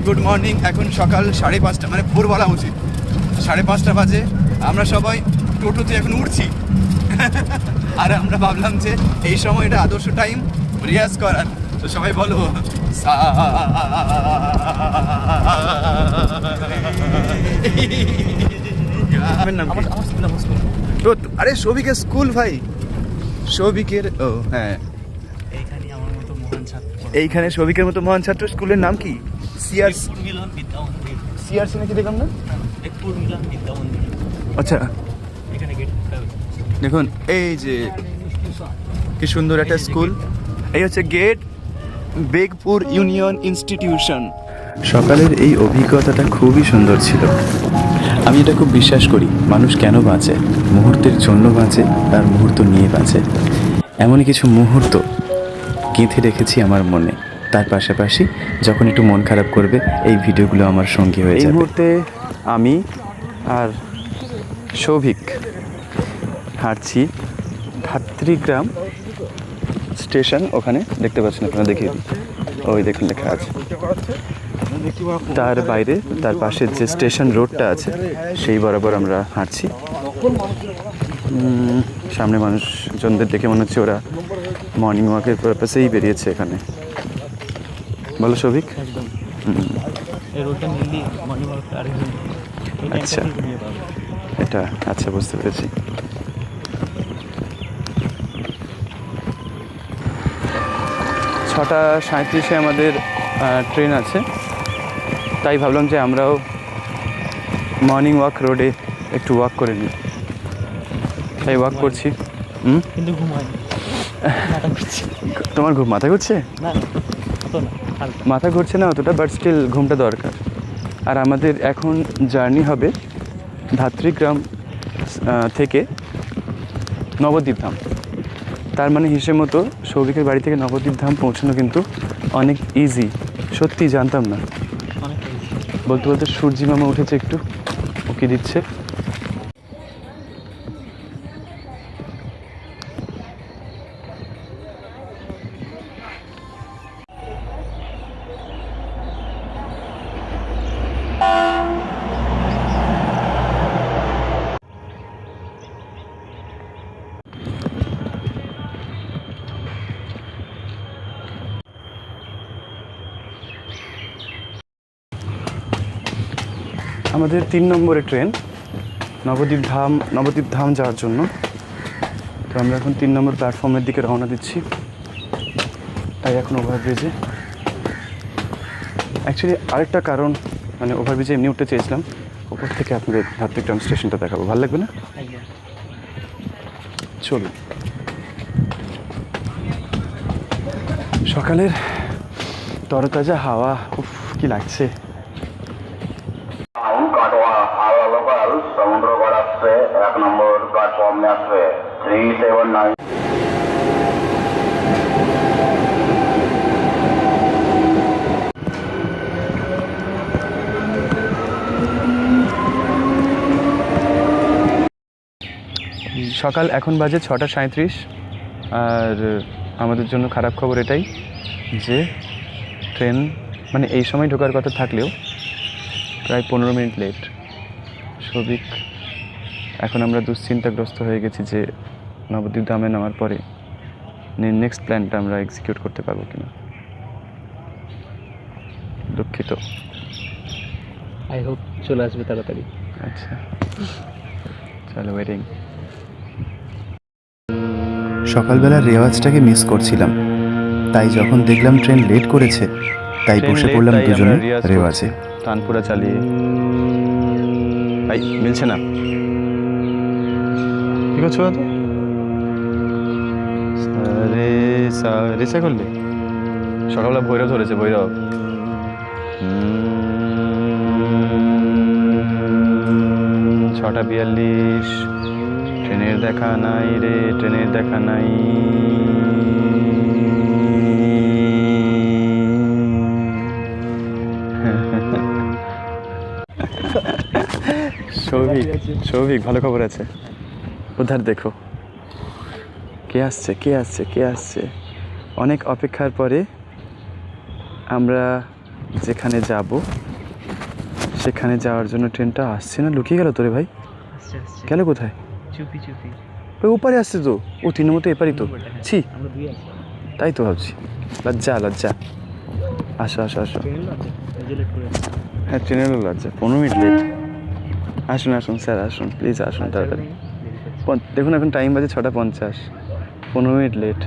Good morning. এখন সকাল 5:30, মানে ভোর বলা উচিত, 5:30 বাজে। আমরা সবাই টোটোতে এখন উঠছি। আর আমরা ভাবলাম যে এই সময় এটা আদর্শ টাইম রিয়াজ করার। তো সবাই বলো তো আরে সৌভিকের স্কুল ভাই, সৌভিকের, ও হ্যাঁ, এইখানে সৌভিকের মতো মহান ছাত্র। স্কুলের নাম কি? সিআরসি নাকি দেখলাম না? আচ্ছা, দেখুন এই যে কি সুন্দর একটা স্কুল। এই হচ্ছে গেট, বেগপুর ইউনিয়ন ইনস্টিটিউশন। সকালের এই অভিজ্ঞতাটা খুবই সুন্দর ছিল। আমি এটা খুব বিশ্বাস করি, মানুষ কেন বাঁচে? মুহূর্তের জন্য বাঁচে, আর মুহূর্ত নিয়ে বাঁচে। এমনই কিছু মুহূর্ত গেঁথে রেখেছি আমার মনে। তার পাশাপাশি যখন একটু মন খারাপ করবে, এই ভিডিওগুলো আমার সঙ্গী হয়ে যাবে। এই মুহূর্তে আমি আর সৌভিক হাঁটছি ধাত্রীগ্রাম স্টেশন। ওখানে দেখতে পাচ্ছেন আপনারা, দেখি ওই দেখুন লেখা আছে। তার বাইরে, তার পাশে যে স্টেশন রোডটা আছে সেই বরাবর আমরা হাঁটছি। সামনে মানুষজনদের দেখে মনে হচ্ছে ওরা মর্নিং ওয়াকের পারপাসেই বেরিয়েছে এখানে। বলো সৌভিক। আচ্ছা, এটা আচ্ছা, বুঝতে পেরেছি। 6:37 আমাদের ট্রেন আছে, তাই ভাবলাম যে আমরাও মর্নিং ওয়াক রোডে একটু ওয়াক করে নিই, তাই ওয়াক করছি। কিন্তু ঘুমাই তোমার ঘুম মাথা ঘুরছে? মাথা ঘুরছে না অতটা, বাট স্টিল ঘুমটা দরকার। আর আমাদের এখন জার্নি হবে ধাত্রীগ্রাম থেকে নবদ্বীপ ধাম। তার মানে হিসেব মতো সৌভিকের বাড়ি থেকে নবদ্বীপ ধাম পৌঁছানো কিন্তু অনেক ইজি। সত্যি জানতাম না। বলতে বলতে সূর্যি মামা উঠেছে, একটু উকি দিচ্ছে। আমাদের 3 নম্বরের ট্রেন নবদ্বীপ ধাম যাওয়ার জন্য। তো আমরা এখন 3 নম্বর প্ল্যাটফর্মের দিকে রওনা দিচ্ছি। তাই এখন ওভারব্রিজে, অ্যাকচুয়ালি আরেকটা কারণ, মানে ওভারব্রিজে এমনি উঠতে চেয়েছিলাম, ওপর থেকে আপনাদের ধাত্রীগ্রাম স্টেশনটা দেখাবো। ভালো লাগবে না? চলুন। সকালের তরতাজা হাওয়া, উফ কি লাগছে। কাটোয়া হাওড়া লোকাল সমুদ্রগড় আসছে, 1 নম্বর প্ল্যাটফর্মে আসবে 379। সকাল এখন বাজে 6:37। আর আমাদের জন্য খারাপ খবর এটাই যে ট্রেন মানে এই সময় ঢোকার কথা থাকলেও প্রায় 15 মিনিট লেট। সৌভিক, এখন আমরা দুশ্চিন্তাগ্রস্ত হয়ে গেছি যে নবদ্বীপ ধামে নামার পরে নেক্সট প্ল্যানটা আমরা এক্সিকিউট করতে পারবো কিনা। দুঃখিত। আই হোপ চলে আসবে তাড়াতাড়ি। আচ্ছা, চলো ওয়েটিং। সকালবেলার রেওয়াজটাকে মিস করছিলাম, তাই যখন দেখলাম ট্রেন লেট করেছে, তাই বসে পড়লাম দুজনে রেওয়াজে। তানপুরা চালিয়ে মিলছে না। কি করছো তো? রেসা করলে সকালবেলা ভৈরব ধরেছে, ভৈরব। 6:42। ট্রেনের দেখা নাই রে, ট্রেনের দেখা নাই। সৌভিক, ভালো খবর আছে। উধার দেখো, কে আসছে। অনেক অপেক্ষার পরে আমরা যেখানে যাব সেখানে যাওয়ার জন্য ট্রেনটা আসছে না, লুকিয়ে গেল তোরে ভাই। আসছে আসছে গেল কোথায়? চুপি চুপি। ওই ওপারে আসছে তো, ও 3 নম্বর তো এপারই তো। ছি, আমরা দুই আসছি। তাই তো ভাবছি। লজ্জা লজ্জা। আসো আসো আসো। ট্রেন লাগবে, এই যে লেট করে দিচ্ছি। হ্যাঁ ট্রেনেরও লজ্জা, 15 মিনিট লেট। আসুন আসুন স্যার আসুন, প্লিজ আসুন তাড়াতাড়ি। দেখুন এখন টাইম বাজে 6:50, 15 মিনিট লেট।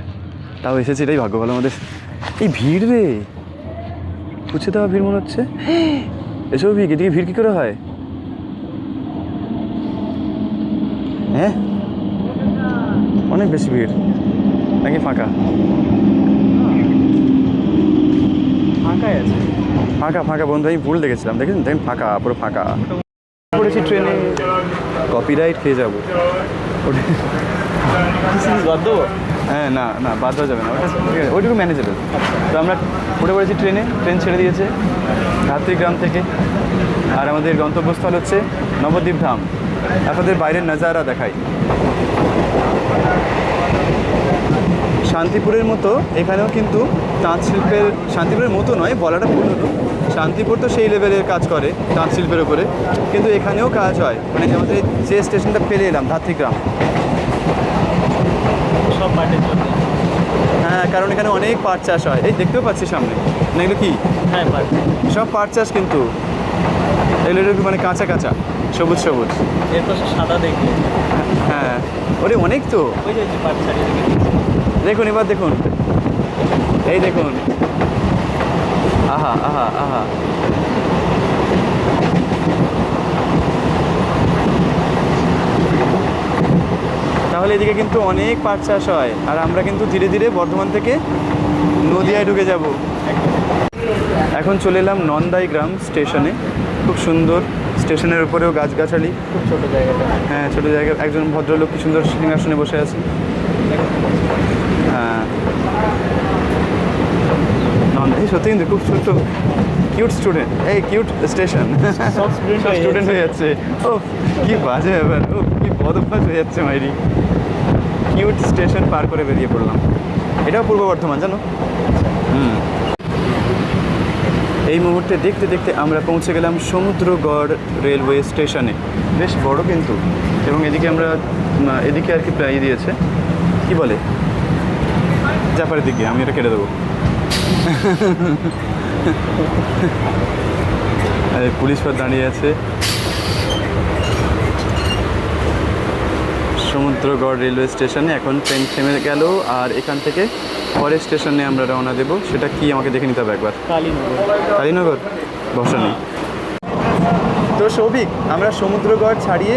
তাও এসেছে, এটাই ভাগ্য ভালো আমাদের। এই ভিড় রে, পুছে দেওয়া ভিড় মনে হচ্ছে। এসব ভিড়, এদিকে ভিড় কী করে হয়? হ্যাঁ অনেক বেশি ভিড় নাকি ফাঁকা? ফাঁকাই আছে। ফাঁকা ফাঁকা বন্ধু, আমি ভুল দেখেছিলাম। দেখেছেন, দেখেন ফাঁকা, পুরো ফাঁকা। পড়েছি ট্রেনে, কপিরাইট খেয়ে যাবো। বাদ দেবো? হ্যাঁ না না, বাদ দেওয়া যাবে না, ওটা ঠিক আছে, ওইটুকু ম্যানেজেবল। তো আমরা উঠে পড়েছি ট্রেনে, ট্রেন ছেড়ে দিয়েছে ধাত্রীগ্রাম থেকে। আর আমাদের গন্তব্যস্থল হচ্ছে নবদ্বীপ ধাম। আপনাদের বাইরের নাজারা দেখাই। শান্তিপুরের মতো এখানেও কিন্তু তাঁত শিল্পের, শান্তিপুরের মতো নয় বলাটা ভুল হলো, শান্তিপুর তো সেই লেভেলের কাজ করে তাঁত শিল্পের উপরে, কিন্তু এখানেও কাজ হয়। মানে আমাদের যে স্টেশনটা পেরে এলাম ধাত্রীগ্রাম, সব পার্টির জন্য। হ্যাঁ কারণ এখানে অনেক পাট চাষ হয়। এই দেখতেও পাচ্ছি সামনে, না এগুলো কি? হ্যাঁ পার্ট। সব পাট চাষ, কিন্তু এগুলো একটু মানে কাঁচা কাঁচা, সবুজ সবুজ। এর পাশে সাদা দেখবে। হ্যাঁ ওরে অনেক তো। ওই যে পার্ট ছাড়িয়ে দেখে। দেখুন এবার দেখুন, এই দেখুন, আহা আহা আহা। তাহলে এদিকে কিন্তু অনেক পাট চাষ হয়, আর আমরা কিন্তু ধীরে ধীরে বর্ধমান থেকে নদিয়ায় ঢুকে যাব। এখন চলে এলাম নন্দাই গ্রাম স্টেশনে, খুব সুন্দর। স্টেশনের উপরেও গাছগাছালি, খুব ছোট জায়গাটা। হ্যাঁ ছোটো জায়গা। একজন ভদ্রলোক কি সুন্দর সিংহাসনে বসে আছে। হ্যাঁ এই সত্যি কিন্তু খুব ছোট্ট, কিউট স্টুডেন্ট, এই কিউট স্টেশন। সব স্টুডেন্ট হয়ে যাচ্ছে। ও কি বাজে ব্যাপার, ও কি বদভ্যাস হয়ে যাচ্ছে মাইরি। কিউট স্টেশন পার করে বেরিয়ে পড়লাম। এটাও পূর্ব বর্ধমান জানো। এই মুহূর্তে দেখতে দেখতে আমরা পৌঁছে গেলাম সমুদ্রগড় রেলওয়ে স্টেশনে। বেশ বড় কিন্তু, এবং এদিকে আমরা এদিকে আর কি প্রায় দিয়েছে, কি বলে জাফারের দিকে। আমি এটা কেটে দেবো। পুলিশ পর দাঁড়িয়ে আছে। সমুদ্রগড় রেলওয়ে স্টেশনে এখন ট্রেন থেমে গেল, আর এখান থেকে পরের স্টেশনে আমরা রওনা দেবো। সেটা কি আমাকে দেখে নিতে হবে একবার। কালীনগর। কালীনগর, বসা নেই তো। সৌভিক, আমরা সমুদ্রগড় ছাড়িয়ে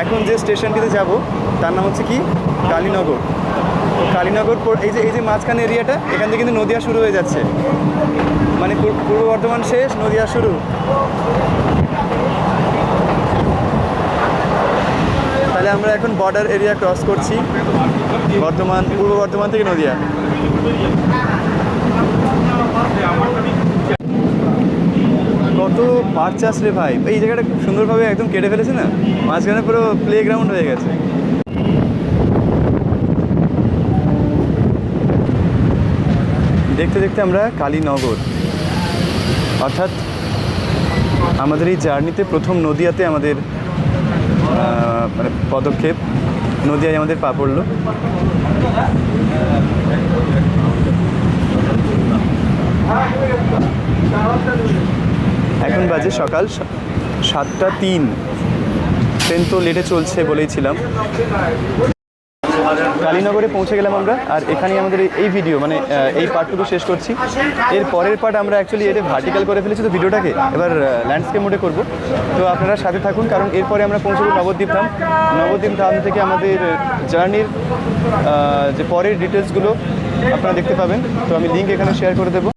এখন যে স্টেশনটিতে যাব তার নাম হচ্ছে কি কালীনগর। তো কালীনগর এই যে মাঝখানে এরিয়াটা, এখান থেকে কিন্তু নদিয়া শুরু হয়ে যাচ্ছে। মানে পূর্ব বর্ধমান শেষ, নদিয়া শুরু। তাহলে আমরা এখন বর্ডার এরিয়া ক্রস করছি, বর্ধমান, পূর্ব বর্ধমান থেকে নদিয়া। কত পাট চাষ রে ভাই। এই জায়গাটা খুব সুন্দরভাবে একদম কেটে ফেলেছে না, মাঝখানে পুরো প্লে গ্রাউন্ড হয়ে গেছে। দেখতে দেখতে আমরা কালীনগর, অর্থাৎ আমাদের এই জার্নিতে প্রথম নদিয়াতে আমাদের মানে পদক্ষেপ, নদিয়ায় আমাদের পা পড়লো। এখন বাজে সকাল 7:03। ট্রেন তো লেটে চলছে বলেইছিলাম। কালীনগরে পৌঁছে গেলাম আমরা, আর এখানেই আমাদের এই ভিডিও মানে এই পার্টটুকু শেষ করছি। এর পরের পার্ট আমরা অ্যাকচুয়ালি এটা ভার্টিক্যাল করে ফেলেছি তো ভিডিওটাকে, এবার ল্যান্ডস্কেপ মোডে করব। তো আপনারা সাথে থাকুন, কারণ এরপরে আমরা পৌঁছবো নবদ্বীপ ধাম। নবদ্বীপ ধাম থেকে আমাদের জার্নির যে পরের ডিটেলসগুলো আপনারা দেখতে পাবেন। তো আমি লিঙ্ক এখানে শেয়ার করে দেবো।